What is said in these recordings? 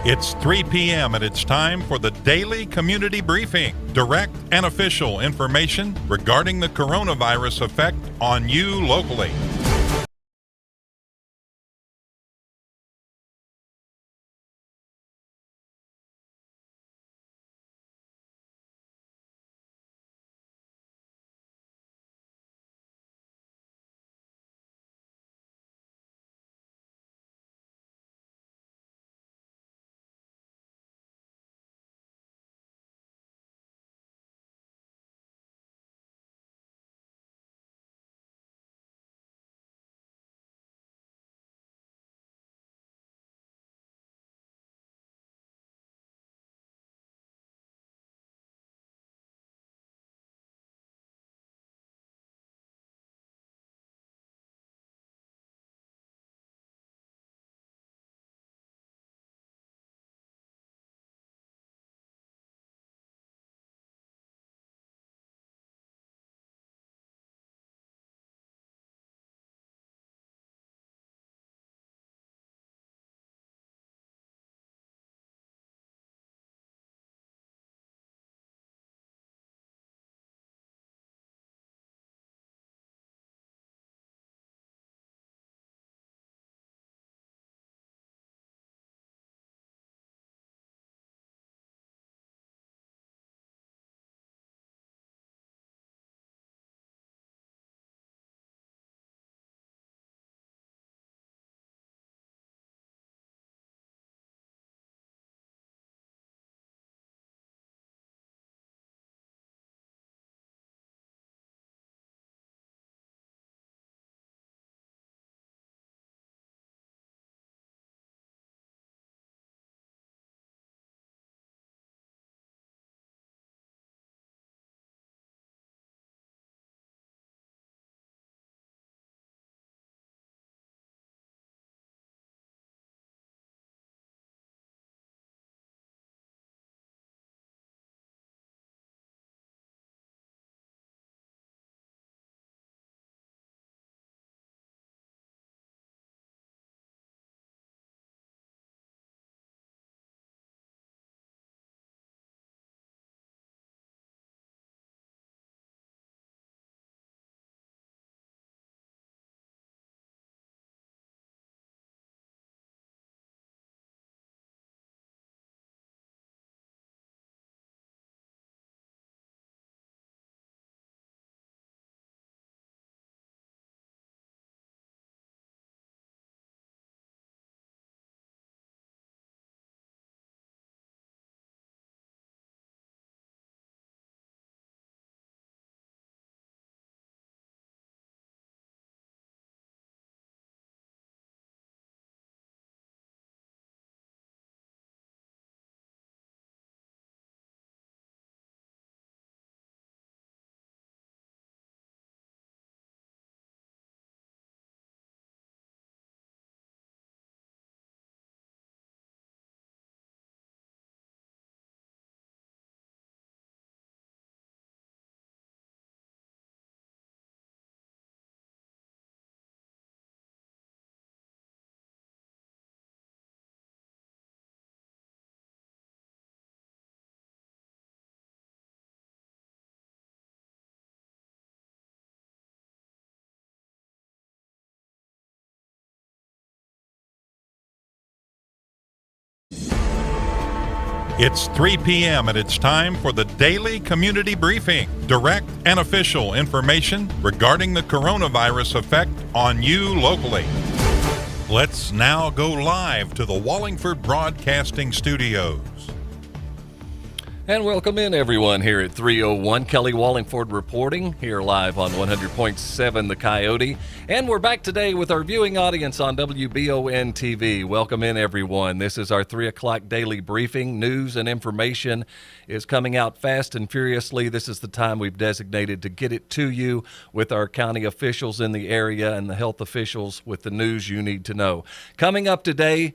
It's 3 p.m. and it's time for the Daily Community Briefing. Direct and official information regarding the coronavirus effect on you locally. It's 3 p.m. and it's time for the Daily Community Briefing. Direct and official information regarding the coronavirus effect on you locally. Let's now go live to the Wallingford Broadcasting Studios. And welcome in, everyone, here at 301. Kelly Wallingford reporting here live on 100.7 The Coyote. And we're back today with our viewing audience on WBON TV. Welcome in, everyone. This is our 3 o'clock daily briefing. News and information is coming out fast and furiously. This is the time we've designated to get it to you with our county officials in the area and the health officials with the news you need to know. Coming up today,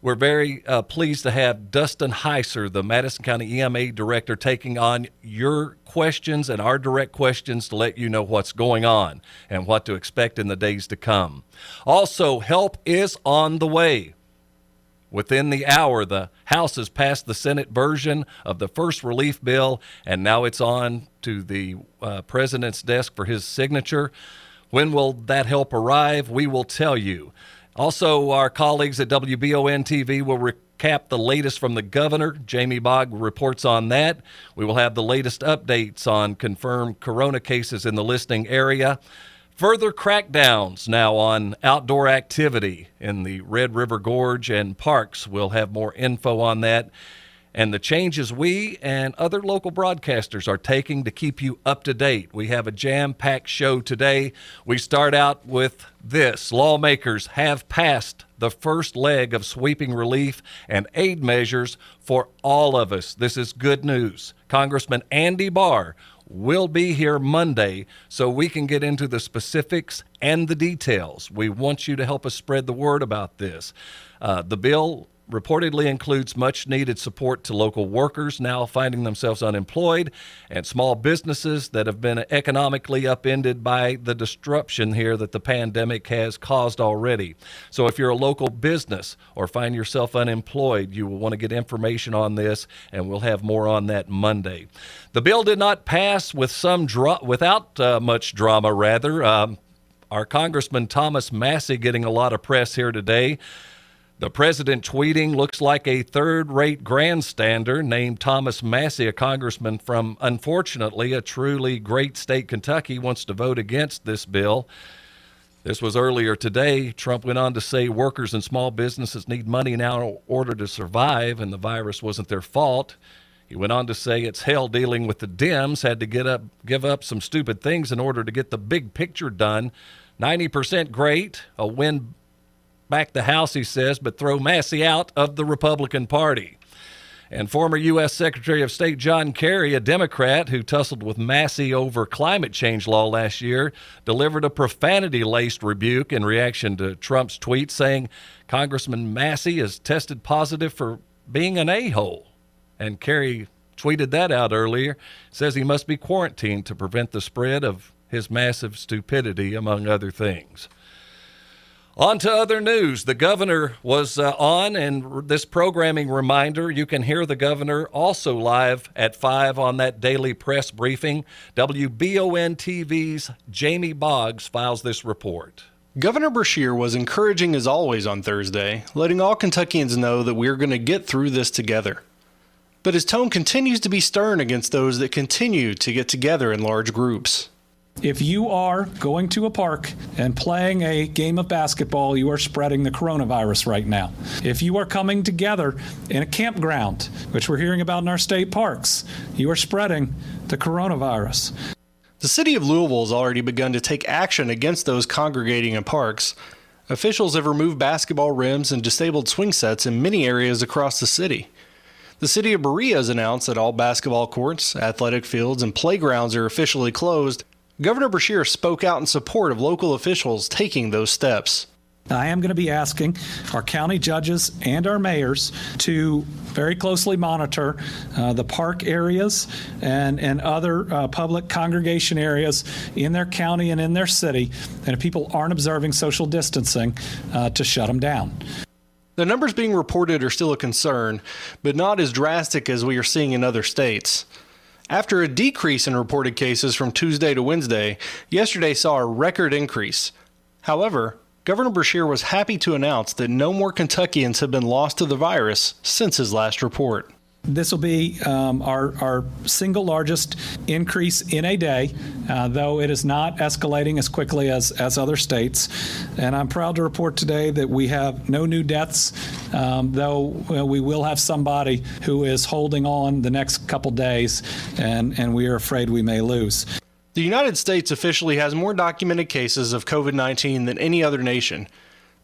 we're very pleased to have Dustin Heiser, the Madison County EMA Director, taking on your questions and our direct questions to let you know what's going on and what to expect in the days to come. Also, help is on the way. Within the hour, the House has passed the Senate version of the first relief bill, and now it's on to the president's desk for his signature. When will that help arrive? We will tell you. Also, our colleagues at WBON TV will recap the latest from the governor. Jamie Bogg reports on that. We will have the latest updates on confirmed corona cases in the listening area. Further crackdowns now on outdoor activity in the Red River Gorge and parks. We'll have more info on that and the changes we and other local broadcasters are taking to keep you up to date. We have a jam-packed show today. We start out with this. Lawmakers have passed the first leg of sweeping relief and aid measures for all of us. This is good news. Congressman Andy Barr will be here Monday so we can get into the specifics and the details. We want you to help us spread the word about this. The bill reportedly includes much-needed support to local workers now finding themselves unemployed and small businesses that have been economically upended by the disruption here that the pandemic has caused already. So if you're a local business or find yourself unemployed, you will want to get information on this, and we'll have more on that Monday. The bill did not pass with without much drama, rather. Our Congressman Thomas Massie getting a lot of press here today. The president tweeting, looks like a third-rate grandstander named Thomas Massie, a congressman from, unfortunately, a truly great state, Kentucky, wants to vote against this bill. This was earlier today. Trump went on to say workers and small businesses need money now in order to survive, and the virus wasn't their fault. He went on to say it's hell dealing with the Dems, had to give up some stupid things in order to get the big picture done. 90% great, a win back the House, he says, but throw Massie out of the Republican Party. And former U.S. Secretary of State John Kerry, a Democrat who tussled with Massie over climate change law last year, delivered a profanity-laced rebuke in reaction to Trump's tweet saying Congressman Massie is tested positive for being an a-hole. And Kerry tweeted that out earlier, says he must be quarantined to prevent the spread of his massive stupidity, among other things. On to other news. The governor was on, and this programming reminder, you can hear the governor also live at 5 on that daily press briefing. WBON TV's Jamie Boggs files this report. Governor Beshear was encouraging as always on Thursday, letting all Kentuckians know that we're going to get through this together. But his tone continues to be stern against those that continue to get together in large groups. If you are going to a park and playing a game of basketball, you are spreading the coronavirus right now. If you are coming together in a campground, which we're hearing about in our state parks, you are spreading the coronavirus. The city of Louisville has already begun to take action against those congregating in parks. Officials have removed basketball rims and disabled swing sets in many areas across the city. The city of Berea has announced that all basketball courts, athletic fields, and playgrounds are officially closed. Governor Beshear spoke out in support of local officials taking those steps. I am going to be asking our county judges and our mayors to very closely monitor the park areas and other public congregation areas in their county and in their city, and if people aren't observing social distancing, to shut them down. The numbers being reported are still a concern, but not as drastic as we are seeing in other states. After a decrease in reported cases from Tuesday to Wednesday, yesterday saw a record increase. However, Governor Beshear was happy to announce that no more Kentuckians have been lost to the virus since his last report. This will be our single largest increase in a day, though it is not escalating as quickly as other states. And I'm proud to report today that we have no new deaths, though we will have somebody who is holding on the next couple days, and we are afraid we may lose. The United States officially has more documented cases of COVID-19 than any other nation.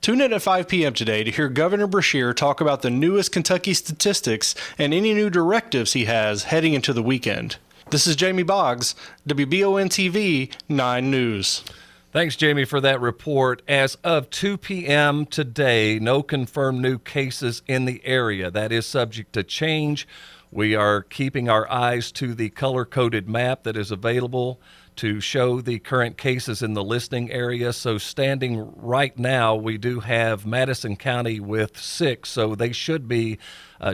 Tune in at 5 p.m. today to hear Governor Beshear talk about the newest Kentucky statistics and any new directives he has heading into the weekend. This is Jamie Boggs, WBON TV 9 News. Thanks, Jamie, for that report. As of 2 p.m. today, no confirmed new cases in the area. That is subject to change. We are keeping our eyes to the color-coded map that is available to show the current cases in the listing area. So standing right now, we do have Madison County with 6, so they should be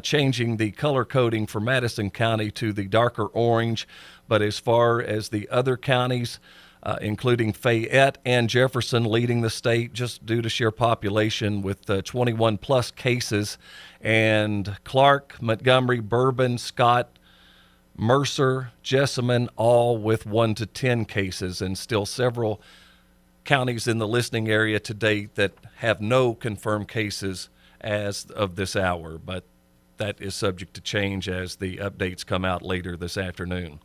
changing the color coding for Madison County to the darker orange. But as far as the other counties, including Fayette and Jefferson leading the state just due to sheer population with 21 plus cases, and Clark, Montgomery, Bourbon, Scott, Mercer, Jessamine, all with 1 to 10 cases, and still several counties in the listing area to date that have no confirmed cases as of this hour, but that is subject to change as the updates come out later this afternoon.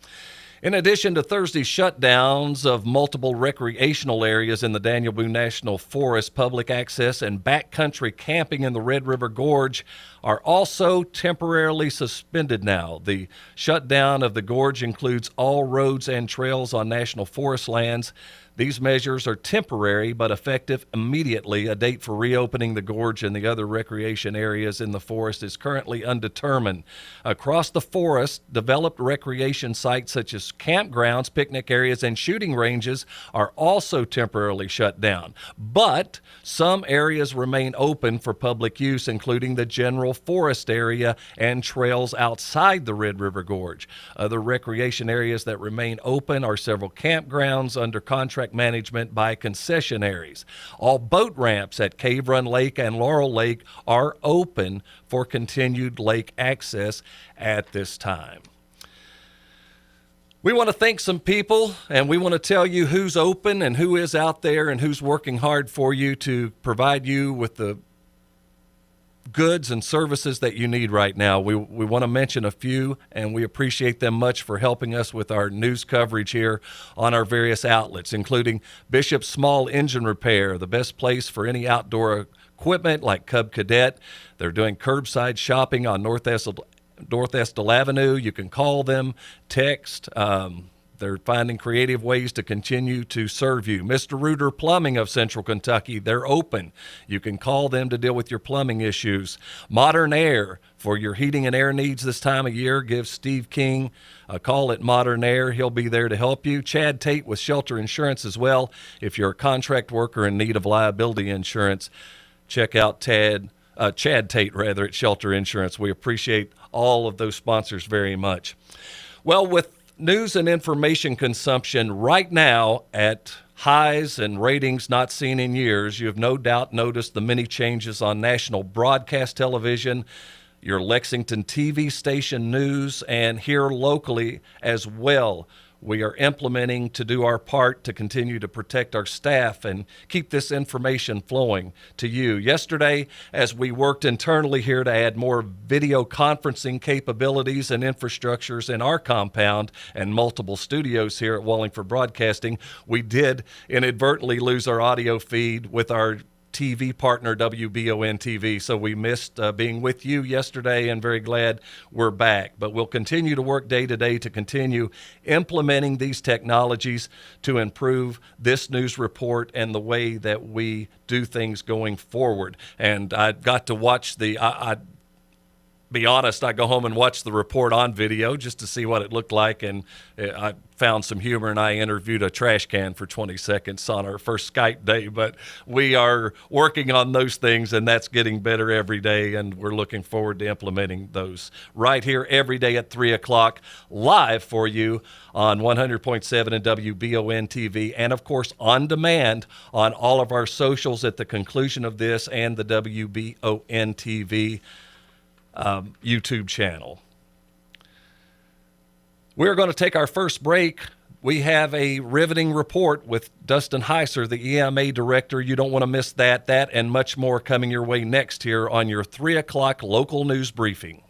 In addition to Thursday's shutdowns of multiple recreational areas in the Daniel Boone National Forest, public access and backcountry camping in the Red River Gorge are also temporarily suspended now. The shutdown of the gorge includes all roads and trails on National Forest lands. These measures are temporary but effective immediately. A date for reopening the gorge and the other recreation areas in the forest is currently undetermined. Across the forest, developed recreation sites such as campgrounds, picnic areas, and shooting ranges are also temporarily shut down. But some areas remain open for public use, including the general forest area and trails outside the Red River Gorge. Other recreation areas that remain open are several campgrounds under contract management by concessionaires. All boat ramps at Cave Run Lake and Laurel Lake are open for continued lake access at this time. We want to thank some people, and we want to tell you who's open and who is out there and who's working hard for you to provide you with the goods and services that you need right now. We want to mention a few, and we appreciate them much for helping us with our news coverage here on our various outlets, including Bishop's Small Engine Repair, the best place for any outdoor equipment like Cub Cadet. They're doing curbside shopping on North Estill Avenue. You can call them, text. They're finding creative ways to continue to serve you. Mr. Reuter Plumbing of Central Kentucky, they're open. You can call them to deal with your plumbing issues. Modern Air, for your heating and air needs this time of year, give Steve King a call at Modern Air. He'll be there to help you. Chad Tate with Shelter Insurance as well. If you're a contract worker in need of liability insurance, check out Chad Tate at Shelter Insurance. We appreciate all of those sponsors very much. Well, with news and information consumption right now at highs and ratings not seen in years, you have no doubt noticed the many changes on national broadcast television, your Lexington TV station news, and here locally as well. We are implementing to do our part to continue to protect our staff and keep this information flowing to you. Yesterday, as we worked internally here to add more video conferencing capabilities and infrastructures in our compound and multiple studios here at Wallingford Broadcasting, we did inadvertently lose our audio feed with our TV partner WBON TV, so we missed being with you yesterday, and very glad we're back. But we'll continue to work day to day to continue implementing these technologies to improve this news report and the way that we do things going forward. And I got to watch be honest, I go home and watch the report on video just to see what it looked like, and I found some humor, and I interviewed a trash can for 20 seconds on our first Skype day. But we are working on those things, and that's getting better every day, and we're looking forward to implementing those right here every day at 3 o'clock live for you on 100.7 and WBON TV, and of course on demand on all of our socials at the conclusion of this and the WBON TV YouTube channel. We're going to take our first break. We have a riveting report with Dustin Heiser, the EMA director. You don't want to miss that and much more coming your way next here on your 3 o'clock local news briefing.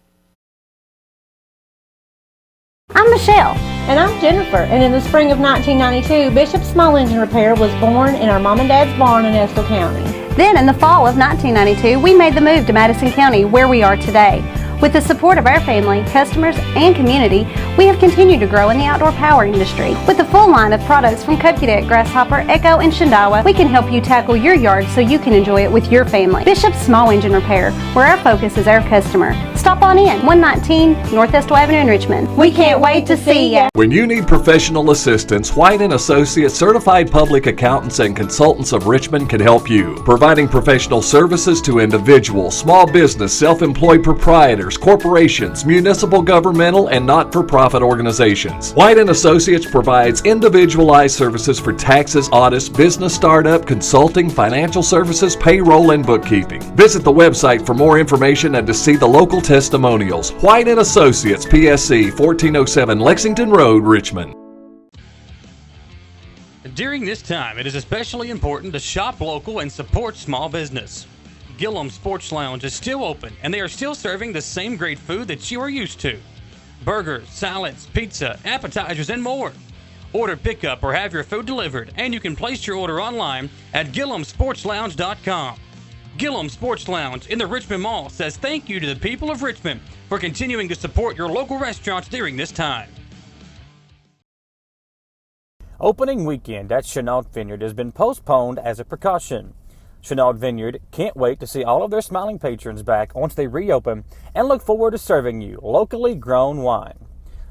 I'm Michelle. And I'm Jennifer. And in the spring of 1992, Bishop's Small Engine Repair was born in our mom and dad's barn in Estill County. Then in the fall of 1992, we made the move to Madison County, where we are today. With the support of our family, customers, and community, we have continued to grow in the outdoor power industry. With a full line of products from Cub Cadet, Grasshopper, Echo, and Shindawa, we can help you tackle your yard so you can enjoy it with your family. Bishop's Small Engine Repair, where our focus is our customer. Stop on in, 119 North Estill Avenue in Richmond. We can't wait to see ya. When you need professional assistance, White & Associates Certified Public Accountants and Consultants of Richmond can help you, providing professional services to individuals, small business, self-employed proprietors, corporations, municipal, governmental, and not-for-profit organizations. White & Associates provides individualized services for taxes, audits, business startup, consulting, financial services, payroll, and bookkeeping. Visit the website for more information and to see the local testimonials. White & Associates, PSC, 1407 Lexington Road, Richmond. During this time, it is especially important to shop local and support small business. Gillum Sports Lounge is still open, and they are still serving the same great food that you are used to. Burgers, salads, pizza, appetizers, and more. Order pickup or have your food delivered, and you can place your order online at GillumSportsLounge.com. Gillum Sports Lounge in the Richmond Mall says thank you to the people of Richmond for continuing to support your local restaurants during this time. Opening weekend at Chenault Vineyard has been postponed as a precaution. Chenault Vineyard can't wait to see all of their smiling patrons back once they reopen and look forward to serving you locally grown wine.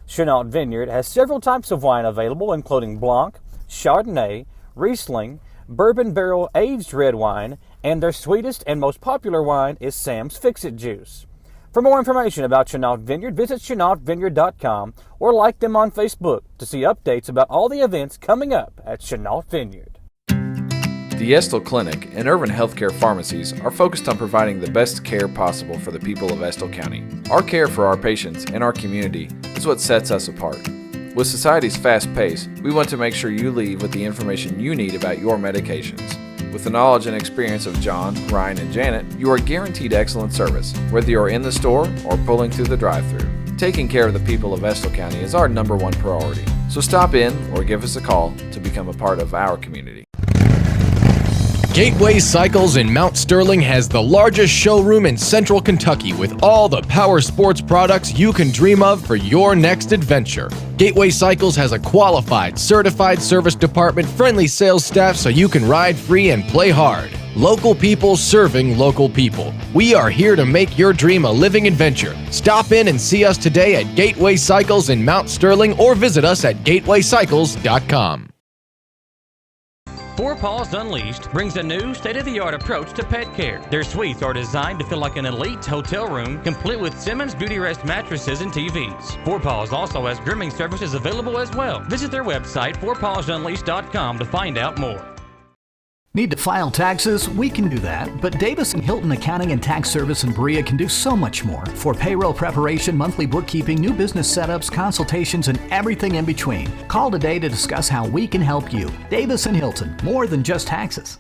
Chenault Vineyard has several types of wine available, including Blanc, Chardonnay, Riesling, bourbon barrel aged red wine, and their sweetest and most popular wine is Sam's Fix-It Juice. For more information about Chenault Vineyard, visit ChenaultVineyard.com or like them on Facebook to see updates about all the events coming up at Chenault Vineyard. The Estill Clinic and Irvin Healthcare Pharmacies are focused on providing the best care possible for the people of Estill County. Our care for our patients and our community is what sets us apart. With society's fast pace, we want to make sure you leave with the information you need about your medications. With the knowledge and experience of John, Ryan, and Janet, you are guaranteed excellent service, whether you're in the store or pulling through the drive-thru. Taking care of the people of Estill County is our #1 priority. So stop in or give us a call to become a part of our community. Gateway Cycles in Mount Sterling has the largest showroom in Central Kentucky with all the power sports products you can dream of for your next adventure. Gateway Cycles has a qualified, certified service department, friendly sales staff so you can ride free and play hard. Local people serving local people. We are here to make your dream a living adventure. Stop in and see us today at Gateway Cycles in Mount Sterling or visit us at gatewaycycles.com. Four Paws Unleashed brings a new state-of-the-art approach to pet care. Their suites are designed to feel like an elite hotel room, complete with Simmons Beauty Rest mattresses and TVs. Four Paws also has grooming services available as well. Visit their website, fourpawsunleashed.com, to find out more. Need to file taxes? We can do that, but Davis & Hilton Accounting and Tax Service in Berea can do so much more. For payroll preparation, monthly bookkeeping, new business setups, consultations, and everything in between. Call today to discuss how we can help you. Davis & Hilton, more than just taxes.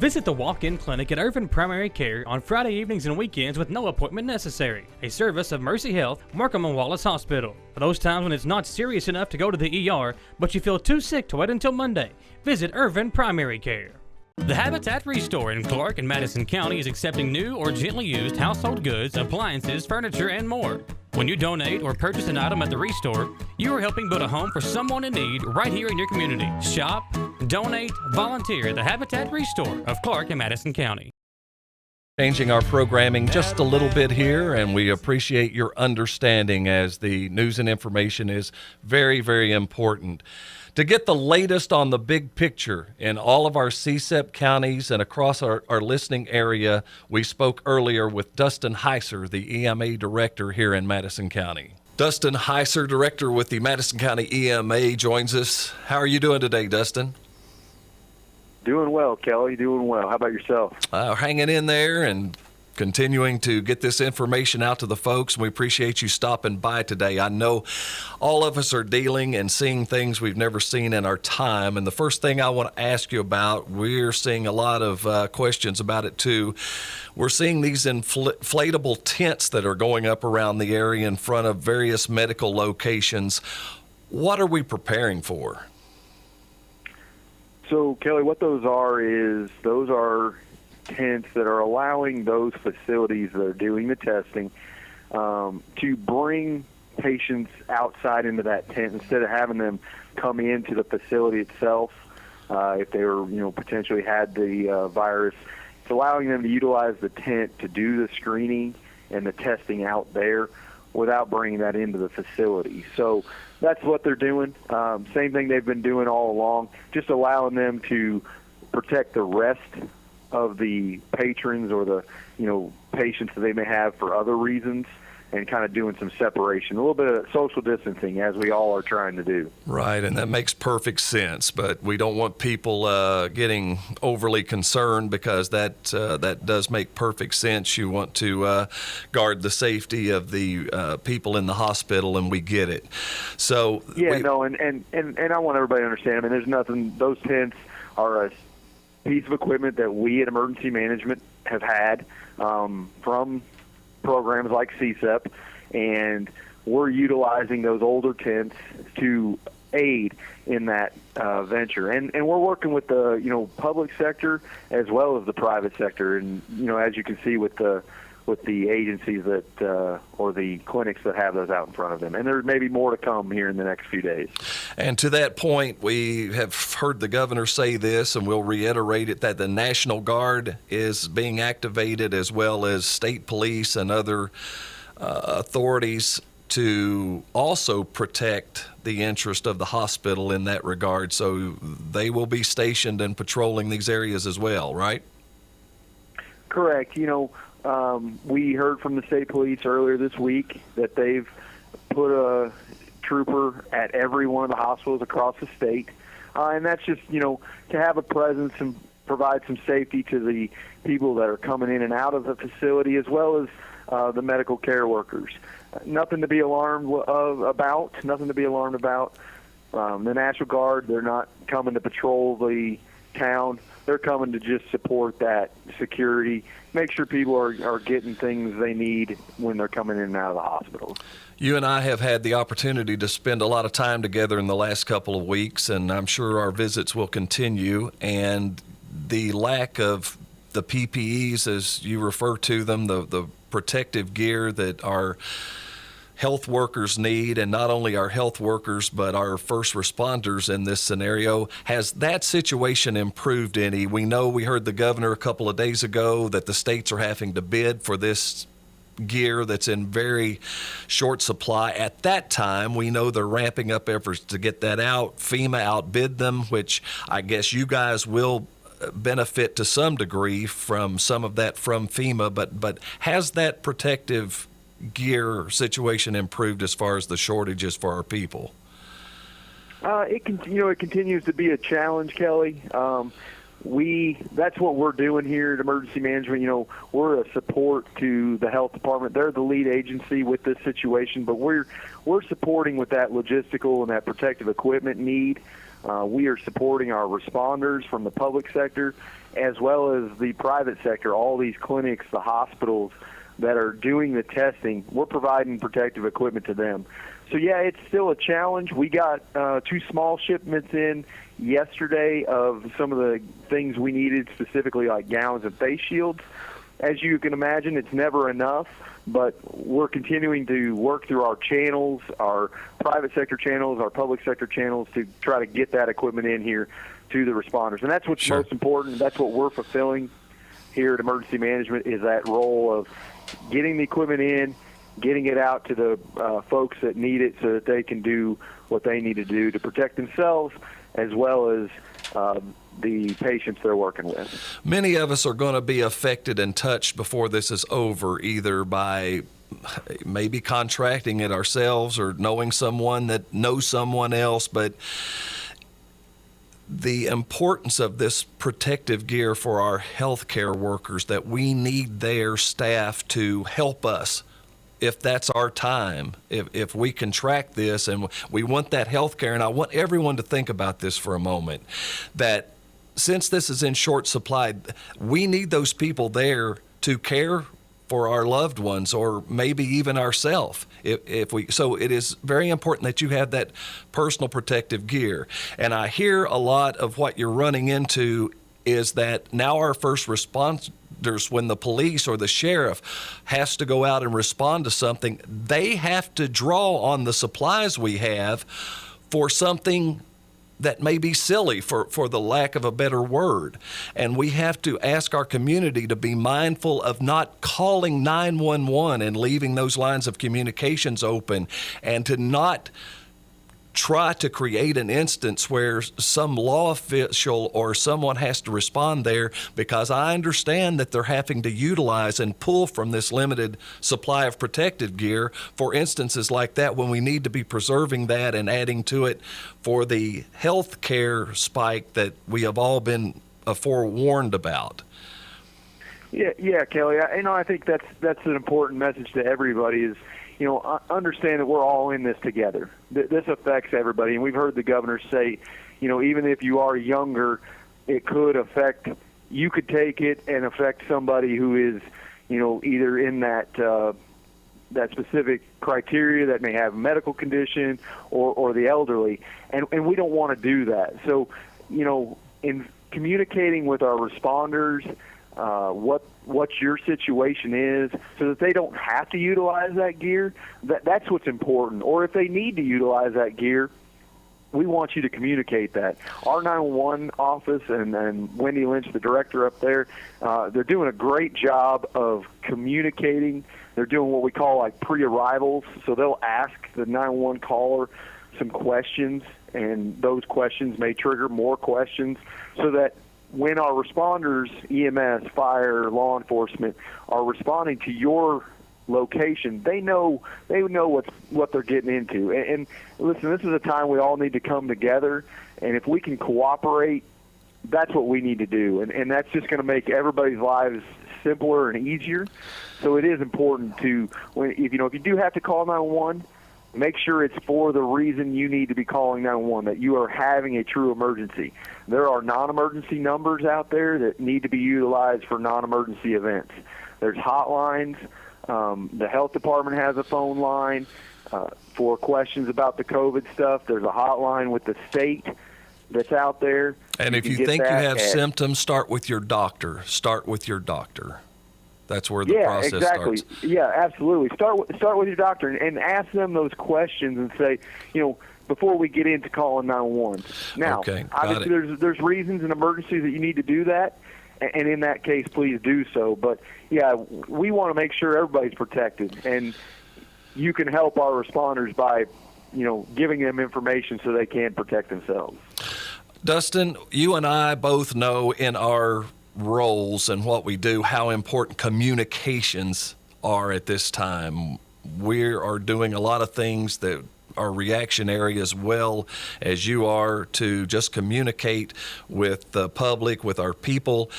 Visit the walk-in clinic at Irvin Primary Care on Friday evenings and weekends with no appointment necessary. A service of Mercy Health, Markham and Wallace Hospital. For those times when it's not serious enough to go to the ER, but you feel too sick to wait until Monday, visit Irvin Primary Care. The Habitat Restore in Clark and Madison County is accepting new or gently used household goods, appliances, furniture, and more. When you donate or purchase an item at the Restore, you are helping build a home for someone in need right here in your community. Shop, donate, volunteer at the Habitat Restore of Clark and Madison County. Changing our programming just a little bit here, and we appreciate your understanding as the news and information is very, very important. To get the latest on the big picture in all of our CSEP counties and across our listening area, we spoke earlier with Dustin Heiser, the EMA director here in Madison County. Dustin Heiser, director with the Madison County EMA, joins us. How are you doing today, Dustin? Doing well, Kelly. Doing well. How about yourself? Hanging in there and continuing to get this information out to the folks. We appreciate you stopping by today. I know all of us are dealing and seeing things we've never seen in our time. And the first thing I want to ask you about, we're seeing a lot of questions about it too. We're seeing these inflatable tents that are going up around the area in front of various medical locations. What are we preparing for? So, Kelly, what those are tents that are allowing those facilities that are doing the testing to bring patients outside into that tent instead of having them come into the facility itself if they were, potentially had the virus. It's allowing them to utilize the tent to do the screening and the testing out there without bringing that into the facility. So that's what they're doing. Same thing they've been doing all along, just allowing them to protect the rest of the patrons or the patients that they may have for other reasons, and kind of doing some separation, a little bit of social distancing, as we all are trying to do. Right, and that makes perfect sense, but we don't want people getting overly concerned, because that does make perfect sense. You want to guard the safety of the people in the hospital, and we get it. So yeah, and I want everybody to understand, I mean, there's nothing, those tents are a piece of equipment that we at Emergency Management have had from programs like CSEP, and we're utilizing those older tents to aid in that venture. And we're working with the public sector as well as the private sector. And as you can see with the agencies that or the clinics that have those out in front of them. And there may be more to come here in the next few days. And to that point, we have heard the governor say this, and we'll reiterate it, that the National Guard is being activated, as well as state police and other authorities, to also protect the interest of the hospital in that regard. So they will be stationed and patrolling these areas as well, right? Correct. We heard from the state police earlier this week that they've put a trooper at every one of the hospitals across the state. And that's just, to have a presence and provide some safety to the people that are coming in and out of the facility, as well as the medical care workers. Nothing to be alarmed about. The National Guard, they're not coming to patrol the town. They're coming to just support that security, make sure people are getting things they need when they're coming in and out of the hospitals. You and I have had the opportunity to spend a lot of time together in the last couple of weeks, and I'm sure our visits will continue. And the lack of the PPEs, as you refer to them, the protective gear that our health workers need, and not only our health workers but our first responders in this scenario, has that situation improved any? We know, we heard the governor a couple of days ago that the states are having to bid for this gear that's in very short supply. At that time, we know they're ramping up efforts to get that out. FEMA outbid them, which I guess you guys will benefit to some degree from some of that from FEMA, but has that protective gear situation improved as far as the shortages for our people? It continues to be a challenge, Kelly. That's what we're doing here at Emergency Management. We're a support to the health department. They're the lead agency with this situation, but we're supporting with that logistical and that protective equipment need. We are supporting our responders from the public sector as well as the private sector, all these clinics, the hospitals that are doing the testing. We're providing protective equipment to them. So, yeah, it's still a challenge. We got 2 small shipments in yesterday of some of the things we needed, specifically like gowns and face shields. As you can imagine, it's never enough, but we're continuing to work through our channels, our private sector channels, our public sector channels, to try to get that equipment in here to the responders. And that's what's most important. That's what we're fulfilling here at Emergency Management, is that role of getting the equipment in, getting it out to the folks that need it so that they can do what they need to do to protect themselves as well as the patients they're working with. Many of us are going to be affected and touched before this is over, either by maybe contracting it ourselves or knowing someone that knows someone else, but the importance of this protective gear for our healthcare workers, that we need their staff to help us if that's our time, if we contract this, and we want that health care. And I want everyone to think about this for a moment, that since this is in short supply, we need those people there to care for our loved ones, or maybe even ourselves. So it is very important that you have that personal protective gear. And I hear a lot of what you're running into is that now our first responders, when the police or the sheriff has to go out and respond to something, they have to draw on the supplies we have for something that may be silly, for the lack of a better word. And we have to ask our community to be mindful of not calling 911 and leaving those lines of communications open, and to not try to create an instance where some law official or someone has to respond there, because I understand that they're having to utilize and pull from this limited supply of protective gear for instances like that, when we need to be preserving that and adding to it for the health care spike that we have all been forewarned about. Yeah, Kelly. I think that's an important message to everybody is, understand that we're all in this together. This affects everybody, and we've heard the governor say, even if you are younger, it could affect. You could take it and affect somebody who is, either in that specific criteria that may have a medical condition or the elderly, and we don't want to do that. So, in communicating with our responders, what your situation is, so that they don't have to utilize that gear. That's what's important. Or if they need to utilize that gear, we want you to communicate that. Our 911 office and Wendy Lynch, the director up there, they're doing a great job of communicating. They're doing what we call like pre-arrivals. So they'll ask the 911 caller some questions, and those questions may trigger more questions, so that when our responders, EMS, fire, law enforcement, are responding to your location, they know what they're getting into. And listen, this is a time we all need to come together, and if we can cooperate, that's what we need to do. And that's just going to make everybody's lives simpler and easier. So it is important to, if you do have to call 911, make sure it's for the reason you need to be calling 911, that you are having a true emergency. There are non-emergency numbers out there that need to be utilized for non-emergency events. There's hotlines. The health department has a phone line for questions about the COVID stuff. There's a hotline with the state that's out there. And if you think you have symptoms, start with your doctor. That's where the process starts. Yeah, absolutely. Start with your doctor and ask them those questions and say, before we get into calling 911. Now, obviously there's reasons and emergencies that you need to do that, and in that case, please do so. But yeah, we want to make sure everybody's protected, and you can help our responders by, giving them information so they can protect themselves. Dustin, you and I both know in our roles and what we do how important communications are at this time. We are doing a lot of things that are reactionary, as well as you are, to just communicate with the public, with our people.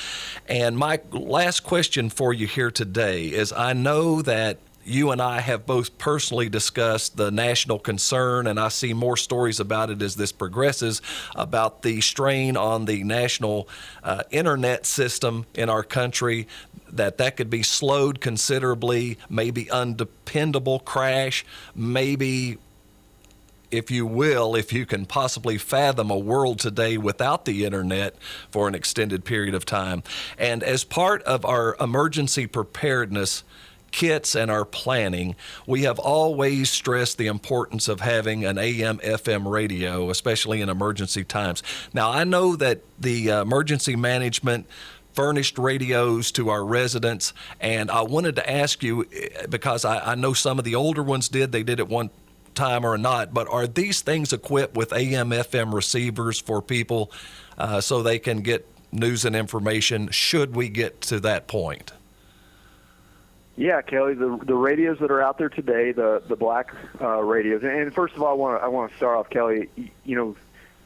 And my last question for you here today is, I know that you and I have both personally discussed the national concern, and I see more stories about it as this progresses, about the strain on the national internet system in our country, that could be slowed considerably, maybe undependable, crash, maybe, if you can possibly fathom a world today without the internet for an extended period of time. And as part of our emergency preparedness kits and our planning, we have always stressed the importance of having an AM/FM radio, especially in emergency times. Now, I know that the emergency management furnished radios to our residents, and I wanted to ask you, because I know some of the older ones they did it one time or not, but are these things equipped with AM/FM receivers for people so they can get news and information should we get to that point? Yeah, Kelly, the radios that are out there today, the black radios, and first of all, I want to start off, Kelly,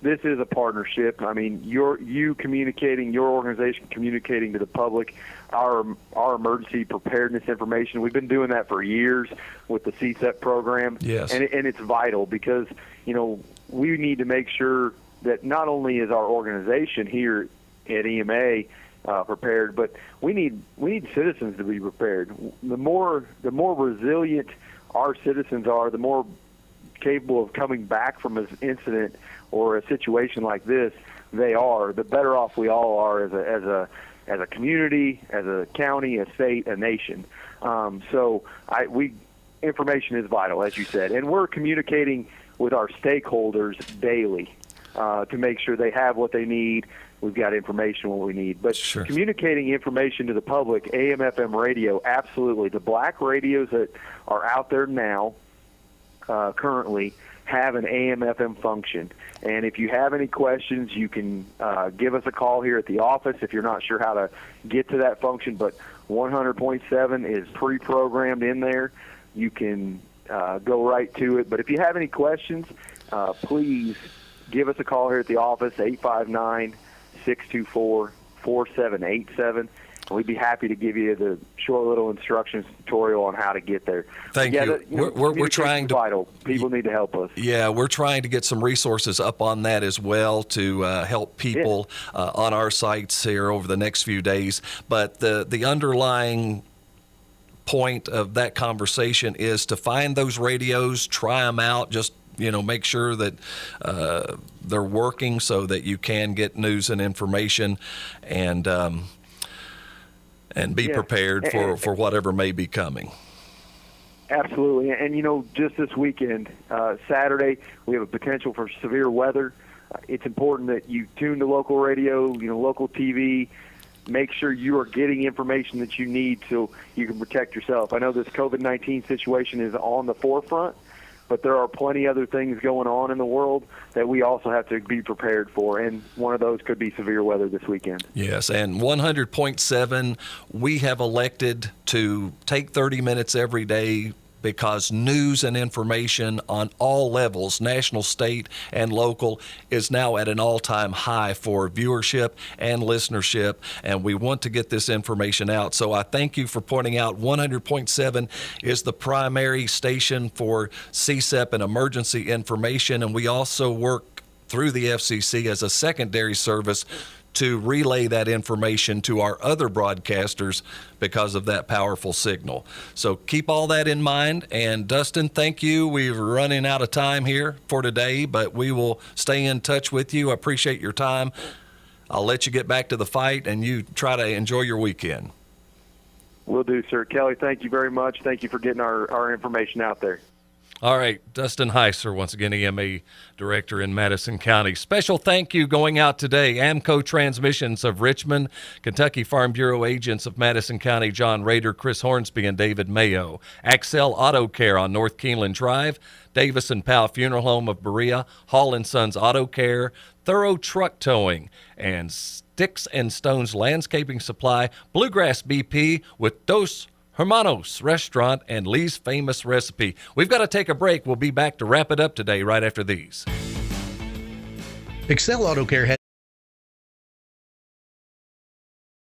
this is a partnership. I mean, you communicating, your organization communicating to the public our emergency preparedness information. We've been doing that for years with the CSEP program. Yes. And it's vital because, we need to make sure that not only is our organization here at EMA prepared, but we need citizens to be prepared. The more resilient our citizens are, the more capable of coming back from an incident or a situation like this they are, the better off we all are as a community, as a county, a state, a nation. Information is vital, as you said, and we're communicating with our stakeholders daily. to make sure they have what they need. We've got information what we need. But communicating information to the public, AM, FM radio, absolutely. The black radios that are out there now currently have an AM, FM function. And if you have any questions, you can give us a call here at the office if you're not sure how to get to that function. But 100.7 is pre-programmed in there. You can go right to it. But if you have any questions, please give us a call here at the office, 859-624-4787. We'd be happy to give you the short little instructions tutorial on how to get there. Thank you. We're trying to. Vital. People need to help us. Yeah, we're trying to get some resources up on that as well to help people on our sites here over the next few days. But the underlying point of that conversation is to find those radios, try them out, just make sure that they're working so that you can get news and information, and be prepared for whatever may be coming. Absolutely. And, just this weekend, Saturday, we have a potential for severe weather. It's important that you tune to local radio, local TV. Make sure you are getting information that you need so you can protect yourself. I know this COVID-19 situation is on the forefront, but there are plenty other things going on in the world that we also have to be prepared for, and one of those could be severe weather this weekend. Yes, and 100.7, we have elected to take 30 minutes every day because news and information on all levels, national, state, and local, is now at an all-time high for viewership and listenership, and we want to get this information out. So I thank you for pointing out 100.7 is the primary station for CSEP and emergency information, and we also work through the FCC as a secondary service to relay that information to our other broadcasters because of that powerful signal. So keep all that in mind. And Dustin, thank you. We're running out of time here for today, but we will stay in touch with you. I appreciate your time. I'll let you get back to the fight, and you try to enjoy your weekend. Will do, sir. Kelly, thank you very much. Thank you for getting our information out there. All right, Dustin Heiser, once again, EMA Director in Madison County. Special thank you going out today, AMCO Transmissions of Richmond, Kentucky Farm Bureau agents of Madison County, John Rader, Chris Hornsby, and David Mayo. Axel Auto Care on North Keeneland Drive, Davis and Powell Funeral Home of Berea, Hall & Sons Auto Care, Thorough Truck Towing, and Sticks and Stones Landscaping Supply, Bluegrass BP with Dos Hermanos Restaurant, and Lee's Famous Recipe. We've got to take a break. We'll be back to wrap it up today right after these. Excel Auto Care has...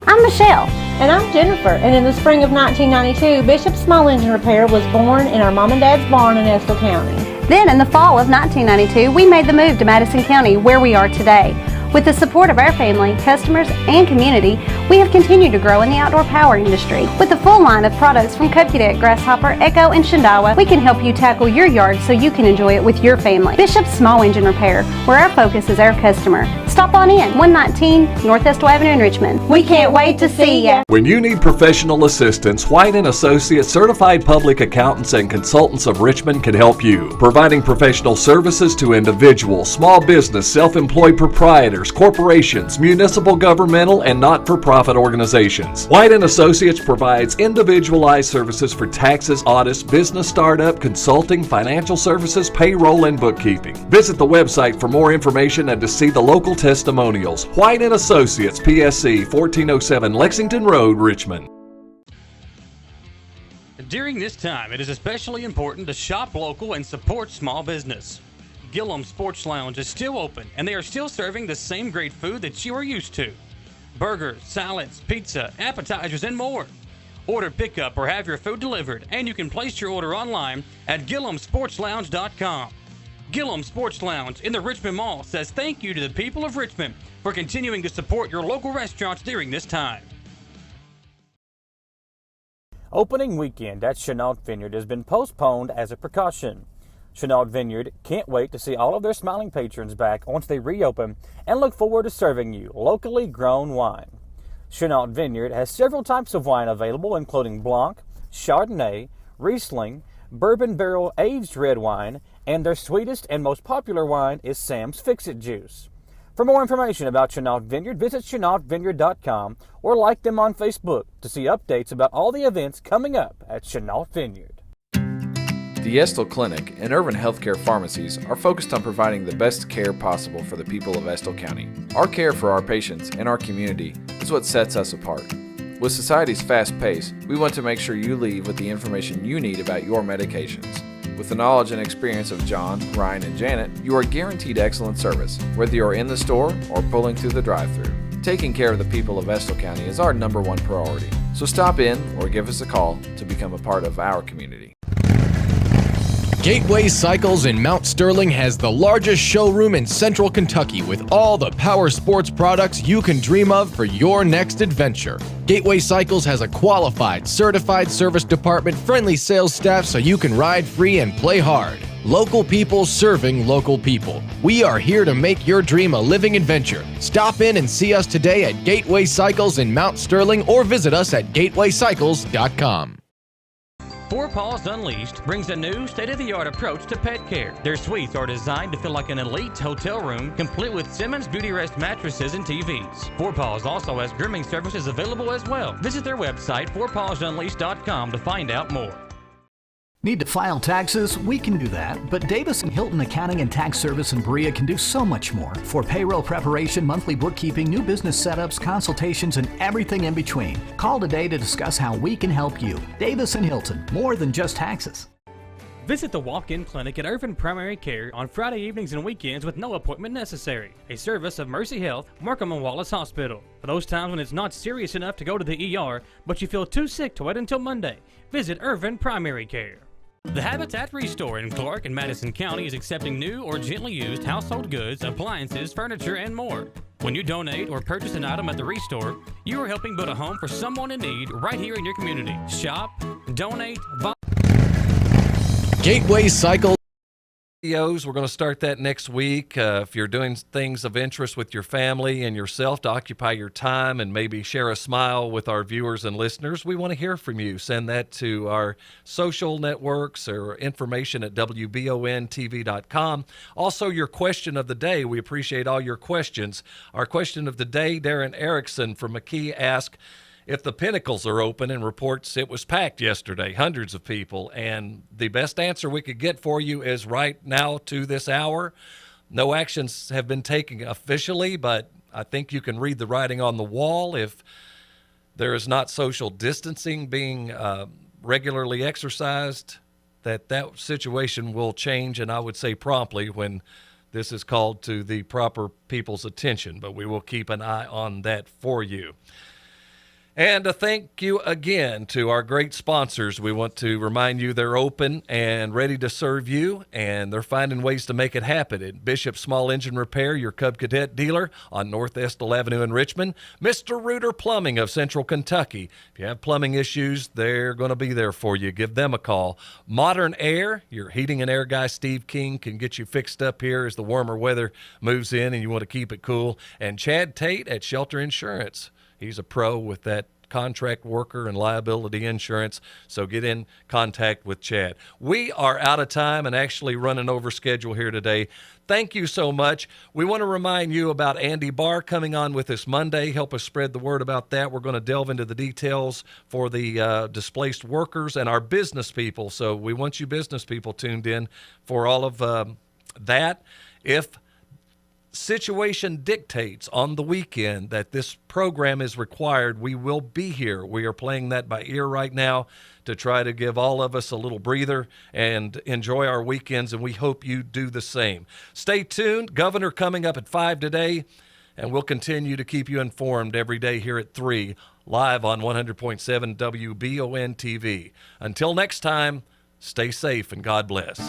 I'm Michelle. And I'm Jennifer. And in the spring of 1992, Bishop Small Engine Repair was born in our mom and dad's barn in Estill County. Then in the fall of 1992, we made the move to Madison County, where we are today. With the support of our family, customers, and community, we have continued to grow in the outdoor power industry. With a full line of products from Kopudek, Grasshopper, Echo, and Shindawa, we can help you tackle your yard so you can enjoy it with your family. Bishop Small Engine Repair, where our focus is our customer. Stop on in, 119 North Estill Avenue in Richmond. We can't wait to see ya. When you need professional assistance, White & Associates Certified Public Accountants and Consultants of Richmond can help you, providing professional services to individuals, small business, self-employed proprietors, corporations, municipal, governmental, and not-for-profit organizations. White & Associates provides individualized services for taxes, audits, business startup, consulting, financial services, payroll, and bookkeeping. Visit the website for more information and to see the local testimonials. White & Associates, PSC, 1407 Lexington Road, Richmond. During this time, it is especially important to shop local and support small business. Gillum Sports Lounge is still open, and they are still serving the same great food that you are used to. Burgers, salads, pizza, appetizers, and more. Order pickup or have your food delivered, and you can place your order online at GillumSportsLounge.com. Gillum Sports Lounge in the Richmond Mall says thank you to the people of Richmond for continuing to support your local restaurants during this time. Opening weekend at Chenault Vineyard has been postponed as a precaution. Chenault Vineyard can't wait to see all of their smiling patrons back once they reopen and look forward to serving you locally grown wine. Chenault Vineyard has several types of wine available, including Blanc, Chardonnay, Riesling, bourbon barrel aged red wine, And their sweetest and most popular wine is Sam's Fix-It Juice. For more information about Chenault Vineyard, visit ChenaultVineyard.com or like them on Facebook to see updates about all the events coming up at Chenault Vineyard. The Estill Clinic and Irvin Healthcare Pharmacies are focused on providing the best care possible for the people of Estill County. Our care for our patients and our community is what sets us apart. With society's fast pace, we want to make sure you leave with the information you need about your medications. With the knowledge and experience of John, Ryan, and Janet, you are guaranteed excellent service, whether you're in the store or pulling through the drive-thru. Taking care of the people of Estill County is our #1 priority. So stop in or give us a call to become a part of our community. Gateway Cycles in Mount Sterling has the largest showroom in central Kentucky with all the power sports products you can dream of for your next adventure. Gateway Cycles has a qualified, certified service department, friendly sales staff so you can ride free and play hard. Local people serving local people. We are here to make your dream a living adventure. Stop in and see us today at Gateway Cycles in Mount Sterling or visit us at gatewaycycles.com. Four Paws Unleashed brings a new state-of-the-art approach to pet care. Their suites are designed to feel like an elite hotel room, complete with Simmons Beauty Rest mattresses and TVs. Four Paws also has grooming services available as well. Visit their website, fourpawsunleashed.com, to find out more. Need to file taxes? We can do that, but Davis & Hilton Accounting and Tax Service in Berea can do so much more. For payroll preparation, monthly bookkeeping, new business setups, consultations, and everything in between. Call today to discuss how we can help you. Davis & Hilton, more than just taxes. Visit the walk-in clinic at Irvin Primary Care on Friday evenings and weekends with no appointment necessary. A service of Mercy Health, Markham and Wallace Hospital. For those times when it's not serious enough to go to the ER, but you feel too sick to wait until Monday, visit Irvin Primary Care. The Habitat Restore in Clark and Madison County is accepting new or gently used household goods, appliances, furniture, and more. When you donate or purchase an item at the Restore, you are helping build a home for someone in need right here in your community. Shop, donate, buy. Gateway Cycle. We're going to start that next week. If you're doing things of interest with your family and yourself to occupy your time and maybe share a smile with our viewers and listeners, we want to hear from you. Send that to our social networks or information at WBONTV.com. Also, your question of the day. We appreciate all your questions. Our question of the day, Darren Erickson from McKee asked, if the Pinnacles are open, and reports it was packed yesterday, hundreds of people. And the best answer we could get for you is right now to this hour. No actions have been taken officially, but I think you can read the writing on the wall. If there is not social distancing being regularly exercised, that situation will change, and I would say promptly when this is called to the proper people's attention. But we will keep an eye on that for you. And a thank you again to our great sponsors. We want to remind you they're open and ready to serve you, and they're finding ways to make it happen. At Bishop Small Engine Repair, your Cub Cadet dealer on North Estill Avenue in Richmond. Mr. Reuter Plumbing of Central Kentucky. If you have plumbing issues, they're going to be there for you. Give them a call. Modern Air, your heating and air guy, Steve King, can get you fixed up here as the warmer weather moves in and you want to keep it cool. And Chad Tate at Shelter Insurance. He's a pro with that contract worker and liability insurance, so get in contact with Chad. We are out of time and actually running over schedule here today. Thank you so much. We want to remind you about Andy Barr coming on with us Monday. Help us spread the word about that. We're going to delve into the details for the displaced workers and our business people, so we want you business people tuned in for all of that. If situation dictates on the weekend that this program is required, we will be here. We are playing that by ear right now to try to give all of us a little breather and enjoy our weekends, and we hope you do the same. Stay tuned. Governor coming up at 5 today, and we'll continue to keep you informed every day here at 3, live on 100.7 WBON TV. Until next time, stay safe and God bless.